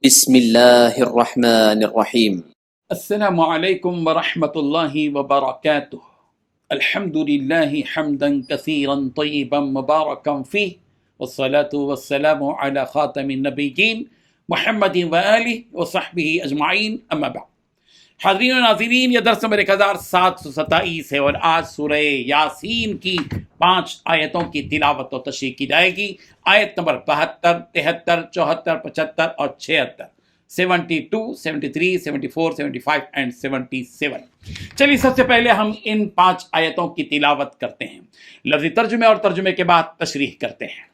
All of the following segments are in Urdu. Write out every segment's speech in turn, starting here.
بسم الله الرحمن الرحيم. السلام عليكم ورحمة الله وبركاته. الحمد لله حمدا كثيرا طيبا مباركا فيه، والصلاة والسلام على خاتم النبيين محمد وآله وصحبه أجمعين، أما بعد. حاضرین و ناظرین، یہ درس نمبر 1727 ہے اور آج سورہ یاسین کی 5 آیتوں کی تلاوت و تشریح کی جائے گی۔ آیت نمبر 72، 73، 74، 75 اور 76، 72، 73، 74، 75 اینڈ 77۔ چلیے سب سے پہلے ہم ان 5 آیتوں کی تلاوت کرتے ہیں، لفظی ترجمے اور ترجمے کے بعد تشریح کرتے ہیں۔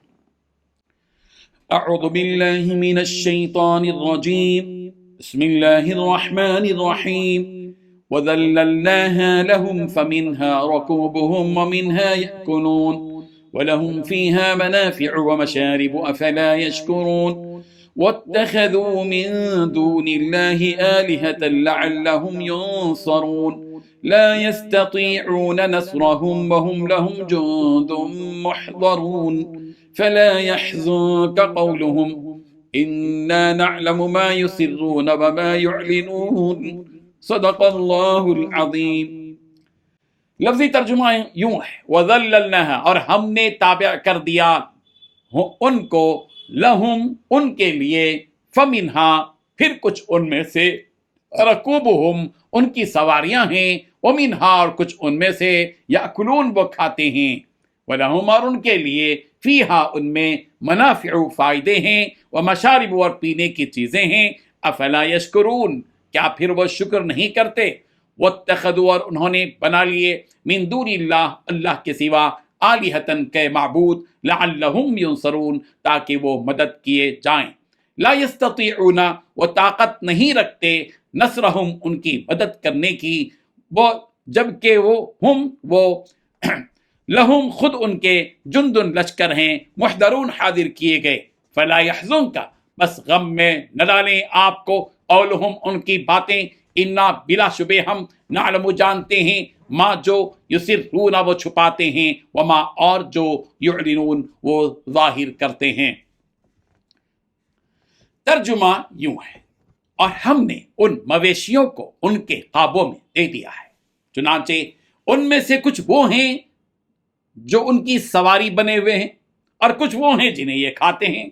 اعوذ باللہ من الشیطان الرجیم، بسم اللہ الرحمن الرحیم۔ وَذَلَّلْنَاهَا لَهُمْ فَمِنْهَا رَكُوبُهُمْ وَمِنْهَا يَأْكُلُونَ وَلَهُمْ فِيهَا مَنَافِعُ وَمَشَارِبُ أَفَلَا يَشْكُرُونَ وَاتَّخَذُوا مِن دُونِ اللَّهِ آلِهَةً لَعَلَّهُمْ يُنصَرُونَ لَا يَسْتَطِيعُونَ نَصْرَهُمْ وَهُمْ لَهُمْ جُندٌ مُحْضَرُونَ فَلَا يَحْزُنكَ قَوْلُهُمْ إِنَّا نَعْلَمُ مَا يُسِرُّونَ وَمَا يُعْلِنُونَ صدق اللہ العظیم۔ لفظی ترجمہ یوں ہے، وَذَلَّلْنَاهَا، اور ہم نے تابع کر دیا ان کو، لہم، ان کے لیے، فَمِنْهَا، پھر کچھ ان میں سے، رَكُوبُهُمْ، ان کی سواریاں ہیں، وَمِنْهَا، اور کچھ ان میں سے، یأکلون، وہ کھاتے ہیں، وَلَهُمْ، اور ان کے لیے، فِیہَا، ان میں، منافع، فائدے ہیں، ومشارب، اور پینے کی چیزیں ہیں، افلا یشکرون، کیا پھر وہ شکر نہیں کرتے؟ واتخذوا، اور انہوں نے بنا لیے، من دون اللہ، اللہ کے سوا، آلہۃ، کے معبود، لعلہم ینصرون، تاکہ وہ مدد کیے جائیں۔ لا یستطیعون، وہ طاقت نہیں رکھتے، نصرہم، ان کی مدد کرنے کی، وہ جبکہ وہ لہم، خود ان کے، جندن، لشکر ہیں، محضرون، حاضر کیے گئے۔ فلا یحزنک، بس غم میں نہ ڈالیں آپ کو، قولہم، ان کی باتیں، انا، بلا شبہ ہم، نعلم، جانتے ہیں، ما، جو، یسرون، وہ چھپاتے ہیں، وما، اور جو، یعلنون، وہ ظاہر کرتے ہیں۔ ترجمہ یوں ہے، اور ہم نے ان مویشیوں کو ان کے قابو میں دے دیا ہے، چنانچہ ان میں سے کچھ وہ ہیں جو ان کی سواری بنے ہوئے ہیں، اور کچھ وہ ہیں جنہیں یہ کھاتے ہیں،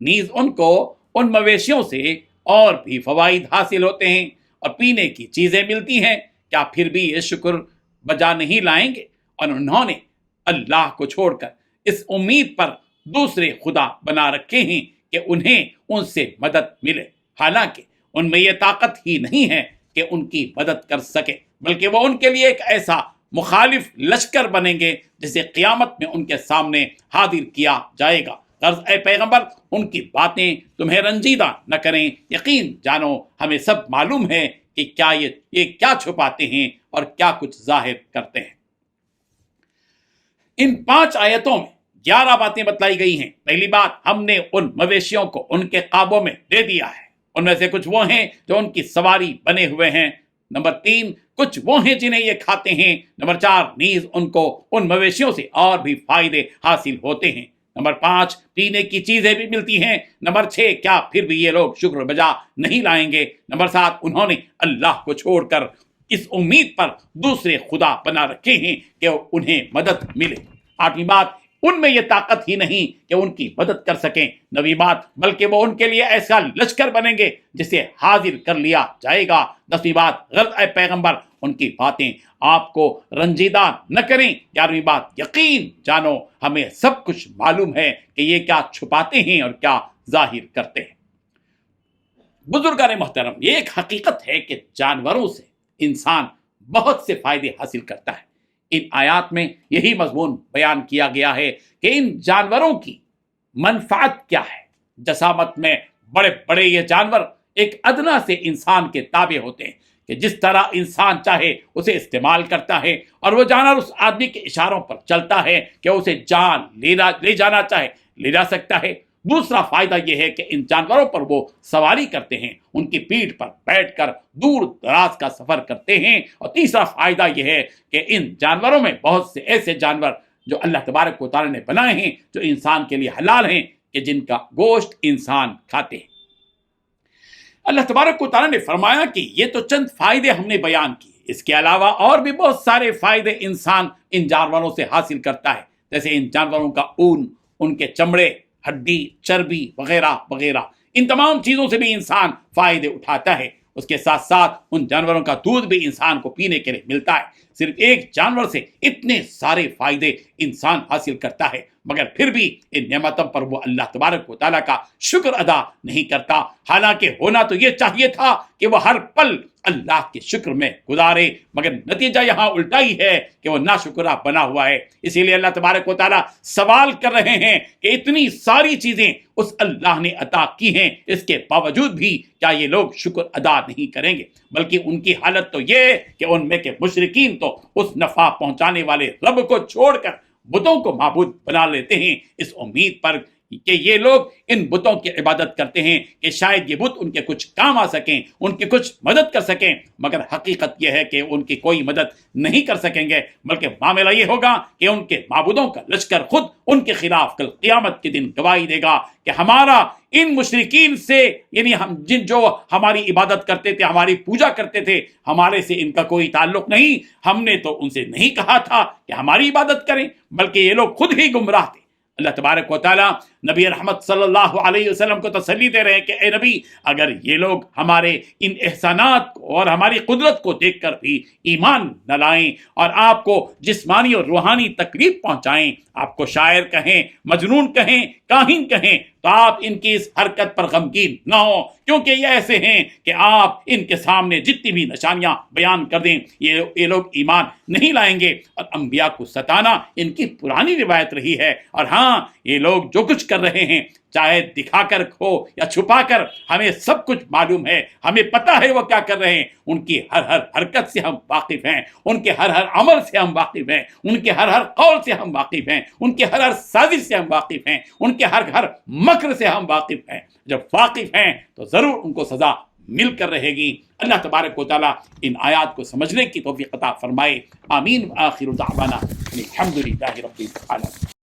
نیز ان کو ان مویشیوں سے اور بھی فوائد حاصل ہوتے ہیں اور پینے کی چیزیں ملتی ہیں، کیا پھر بھی یہ شکر بجا نہیں لائیں گے؟ اور انہوں نے اللہ کو چھوڑ کر اس امید پر دوسرے خدا بنا رکھے ہیں کہ انہیں ان سے مدد ملے، حالانکہ ان میں یہ طاقت ہی نہیں ہے کہ ان کی مدد کر سکے، بلکہ وہ ان کے لیے ایک ایسا مخالف لشکر بنیں گے جسے قیامت میں ان کے سامنے حاضر کیا جائے گا۔ غرض اے پیغمبر، ان کی باتیں تمہیں رنجیدہ نہ کریں، یقین جانو ہمیں سب معلوم ہے کہ یہ کیا چھپاتے ہیں اور کیا کچھ ظاہر کرتے ہیں۔ ان 5 آیتوں میں 11 باتیں بتلائی گئی ہیں۔ پہلی بات، ہم نے ان مویشیوں کو ان کے قابو میں دے دیا ہے، ان میں سے کچھ وہ ہیں جو ان کی سواری بنے ہوئے ہیں۔ نمبر 3، کچھ وہ ہیں جنہیں یہ کھاتے ہیں۔ نمبر 4، نیز ان کو ان مویشیوں سے اور بھی فائدے حاصل ہوتے ہیں۔ نمبر 5، پینے کی چیزیں بھی ملتی ہیں۔ نمبر 6، کیا پھر بھی یہ لوگ شکر بجا نہیں لائیں گے؟ نمبر 7، انہوں نے اللہ کو چھوڑ کر اس امید پر دوسرے خدا بنا رکھے ہیں کہ انہیں مدد ملے۔ 8ویں بات، ان میں یہ طاقت ہی نہیں کہ ان کی مدد کر سکیں۔ 9ویں بات، بلکہ وہ ان کے لیے ایسا لشکر بنیں گے جسے حاضر کر لیا جائے گا۔ 10ویں بات، غرض اے پیغمبر، ان کی باتیں آپ کو رنجیدہ نہ کریں۔ 11ویں بات، یقین جانو ہمیں سب کچھ معلوم ہے کہ یہ کیا چھپاتے ہیں اور کیا ظاہر کرتے ہیں۔ بزرگان محترم، یہ ایک حقیقت ہے کہ جانوروں سے انسان بہت سے فائدے حاصل کرتا ہے۔ ان آیات میں یہی مضمون بیان کیا گیا ہے کہ ان جانوروں کی منفعت کیا ہے۔ جسامت میں بڑے بڑے یہ جانور ایک ادنا سے انسان کے تابع ہوتے ہیں کہ جس طرح انسان چاہے اسے استعمال کرتا ہے، اور وہ جانور اس آدمی کے اشاروں پر چلتا ہے کہ اسے جان لے جانا چاہے لے جا سکتا ہے۔ دوسرا فائدہ یہ ہے کہ ان جانوروں پر وہ سواری کرتے ہیں، ان کی پیٹھ پر بیٹھ کر دور دراز کا سفر کرتے ہیں۔ اور تیسرا فائدہ یہ ہے کہ ان جانوروں میں بہت سے ایسے جانور جو اللہ تبارک و تعالی نے بنائے ہیں جو انسان کے لیے حلال ہیں، کہ جن کا گوشت انسان کھاتے ہیں۔ اللہ تبارک و تعالیٰ نے فرمایا کہ یہ تو چند فائدے ہم نے بیان کیے، اس کے علاوہ اور بھی بہت سارے فائدے انسان ان جانوروں سے حاصل کرتا ہے، جیسے ان جانوروں کا اون، ان کے چمڑے، ہڈی، چربی وغیرہ وغیرہ، ان تمام چیزوں سے بھی انسان فائدے اٹھاتا ہے۔ اس کے ساتھ ساتھ ان جانوروں کا دودھ بھی انسان کو پینے کے لیے ملتا ہے۔ صرف ایک جانور سے اتنے سارے فائدے انسان حاصل کرتا ہے، مگر پھر بھی ان نعمتوں پر وہ اللہ تبارک و تعالیٰ کا شکر ادا نہیں کرتا، حالانکہ ہونا تو یہ چاہیے تھا کہ وہ ہر پل اللہ کے شکر میں گزارے، مگر نتیجہ یہاں الٹا ہی ہے کہ وہ ناشکرہ بنا ہوا ہے۔ اسی لیے اللہ تبارک و تعالیٰ سوال کر رہے ہیں کہ اتنی ساری چیزیں اس اللہ نے عطا کی ہیں، اس کے باوجود بھی کیا یہ لوگ شکر ادا نہیں کریں گے؟ بلکہ ان کی حالت تو یہ کہ ان میں کے مشرکین تو اس نفع پہنچانے والے رب کو چھوڑ کر بتوں کو معبود بنا لیتے ہیں، اس امید پر کہ یہ لوگ ان بتوں کی عبادت کرتے ہیں کہ شاید یہ بت ان کے کچھ کام آ سکیں، ان کی کچھ مدد کر سکیں، مگر حقیقت یہ ہے کہ ان کی کوئی مدد نہیں کر سکیں گے، بلکہ معاملہ یہ ہوگا کہ ان کے معبودوں کا لشکر خود ان کے خلاف کل قیامت کے دن گواہی دے گا کہ ہمارا ان مشرکین سے، یعنی ہم جو ہماری عبادت کرتے تھے، ہماری پوجا کرتے تھے، ہمارے سے ان کا کوئی تعلق نہیں، ہم نے تو ان سے نہیں کہا تھا کہ ہماری عبادت کریں، بلکہ یہ لوگ خود ہی گمراہ تھے۔ اللہ تبارک و تعالیٰ نبی رحمت صلی اللہ علیہ وسلم کو تسلی دے رہے ہیں کہ اے نبی، اگر یہ لوگ ہمارے ان احسانات کو اور ہماری قدرت کو دیکھ کر بھی ایمان نہ لائیں اور آپ کو جسمانی اور روحانی تکلیف پہنچائیں، آپ کو شاعر کہیں، مجنون کہیں، کاہن کہیں، تو آپ ان کی اس حرکت پر غمگین نہ ہو، کیونکہ یہ ایسے ہیں کہ آپ ان کے سامنے جتنی بھی نشانیاں بیان کر دیں یہ لوگ ایمان نہیں لائیں گے۔ اور انبیاء کو ستانا ان کی پرانی روایت رہی ہے، اور ہاں یہ لوگ جو کچھ کر رہے ہیں، چاہے دکھا کر ہو یا چھپا کر، ہمیں سب کچھ معلوم ہے، ہمیں پتہ ہے وہ کیا کر رہے ہیں، ان کی ہر حرکت سے ہم واقف ہیں، ان کے ہر عمل سے ہم واقف ہیں، ان کے ہر قول سے ہم واقف ہیں، ان کے ہر سازش سے ہم واقف ہیں، ان کے ہر مکر سے ہم واقف ہیں۔ جب واقف ہیں تو ضرور ان کو سزا مل کر رہے گی۔ اللہ تبارک و تعالیٰ ان آیات کو سمجھنے کی توفیق عطا فرمائے۔ آمین۔ آخر دعوانا الحمدللہ رب العالمین۔